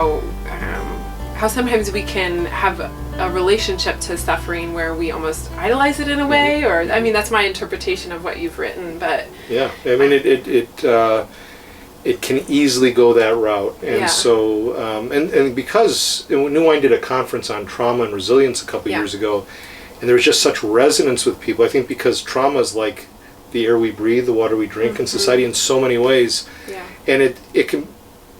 how sometimes we can have a relationship to suffering where we almost idolize it in a way, or I mean that's my interpretation of what you've written. But yeah, I mean it can easily go that route, and so and because New Wine did a conference on trauma and resilience a couple years ago, and there was just such resonance with people. I think because trauma is like the air we breathe, the water we drink in society in so many ways, and it can,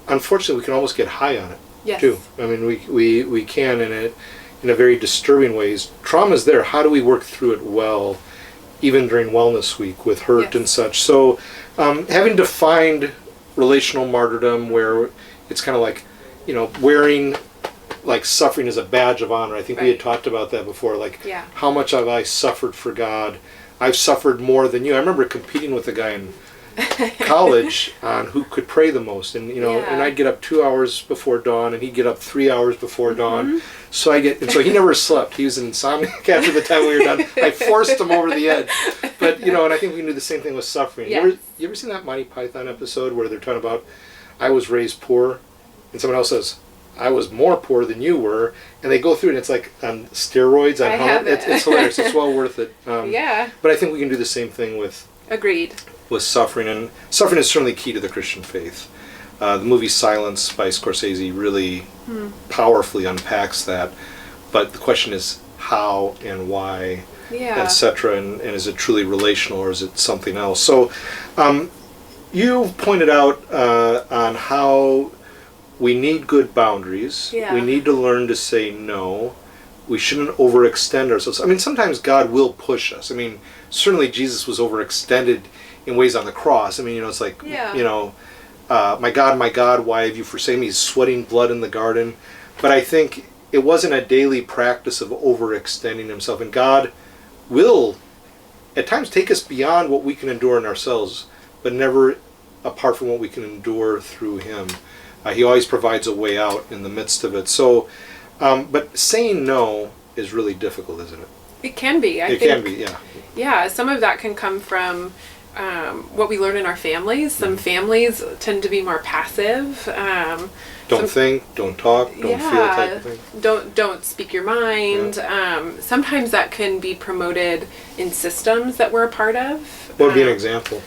unfortunately, we can almost get high on it too. I mean, we can in a very disturbing ways. Trauma's there. How do we work through it well, even during Wellness Week with hurt and such? So, having defined relational martyrdom, where it's kind of like, wearing like suffering as a badge of honor. I think we had talked about that before. Like, how much have I suffered for God? I've suffered more than you. I remember competing with a guy in college on who could pray the most, and and I'd get up 2 hours before dawn, and he'd get up 3 hours before dawn. So so he never slept. He was an insomniac after the time we were done. I forced him over the edge. But and I think we knew the same thing with suffering. You ever seen that Monty Python episode where they're talking about, I was raised poor, and someone else says, I was more poor than you were, and they go through it, and it's like on steroids. It's hilarious. It's well worth it. But I think we can do the same thing with suffering, and suffering is certainly key to the Christian faith. The movie Silence by Scorsese really powerfully unpacks that, but the question is how and why, etc., and is it truly relational or is it something else? So you pointed out on how we need good boundaries. We need to learn to say no. We shouldn't overextend ourselves. I mean, sometimes God will push us. I mean, certainly Jesus was overextended in ways on the cross. I mean, it's like, my God, why have you forsaken me? He's sweating blood in the garden. But I think it wasn't a daily practice of overextending himself. And God will, at times, take us beyond what we can endure in ourselves, but never apart from what we can endure through him. He always provides a way out in the midst of it. So, but saying no is really difficult, isn't it? It can be. I think, yeah, some of that can come from what we learn in our families. Some families tend to be more passive. Don't think, don't talk, don't feel type of thing. Don't speak your mind. Sometimes that can be promoted in systems that we're a part of. What would be an example?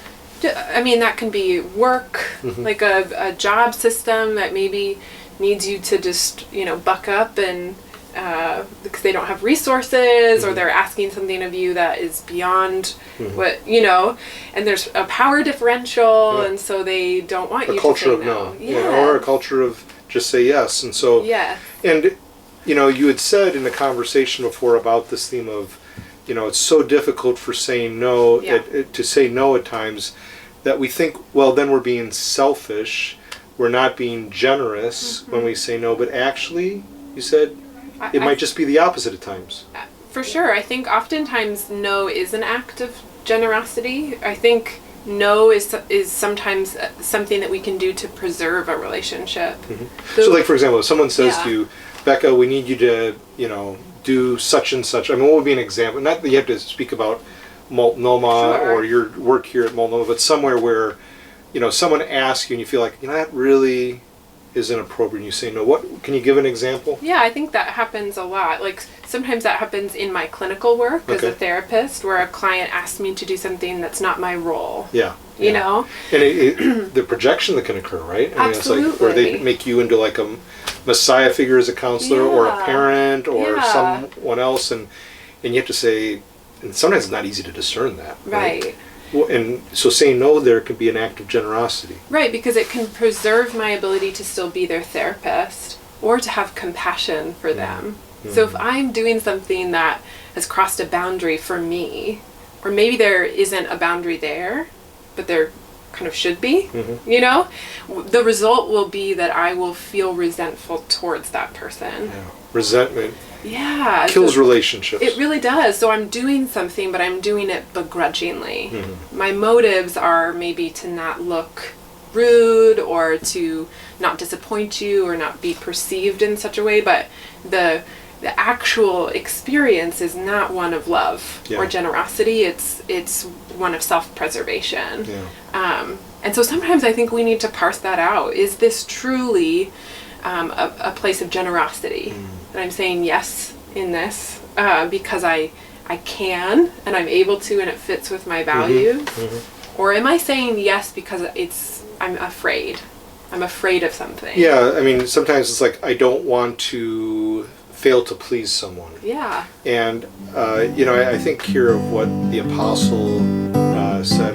I mean, that can be work, like a job system that maybe needs you to just, buck up and because they don't have resources or they're asking something of you that is beyond what, and there's a power differential and so they don't want you to say no. A culture of no. Or a culture of just say yes. And so, and, you had said in the conversation before about this theme of, it's so difficult for saying no, to say no at times, that we think, well, then we're being selfish, we're not being generous when we say no, but actually, you said, it might just be the opposite at times. For sure. I think oftentimes no is an act of generosity. I think no is sometimes something that we can do to preserve a relationship. So like, for example, if someone says to you, Becca, we need you to, do such and such. I mean, what would be an example? Not that you have to speak about Multnomah or your work here at Multnomah, but somewhere where, someone asks you and you feel like, that really isn't appropriate, and you say no. What can you give an example? Yeah, I think that happens a lot. Like sometimes that happens in my clinical work as a therapist, where a client asks me to do something that's not my role. You know, and the projection that can occur, right? I mean, Absolutely. It's like where they make you into like a messiah figure as a counselor or a parent or someone else, and you have to say, and sometimes it's not easy to discern that, right? And so saying no there can be an act of generosity. Right, because it can preserve my ability to still be their therapist or to have compassion for them. So if I'm doing something that has crossed a boundary for me, or maybe there isn't a boundary there, but there kind of should be, the result will be that I will feel resentful towards that person. Resentment kills relationships. It really does. So I'm doing something, but I'm doing it begrudgingly. My motives are maybe to not look rude or to not disappoint you or not be perceived in such a way, but the actual experience is not one of love or generosity. It's one of self-preservation. And so sometimes I think we need to parse that out. Is this truly a place of generosity. That I'm saying yes in this because I can and I'm able to and it fits with my values? Or am I saying yes because I'm afraid? I'm afraid of something. Yeah, I mean, sometimes it's like I don't want to fail to please someone. Yeah. And, I think here of what the apostle said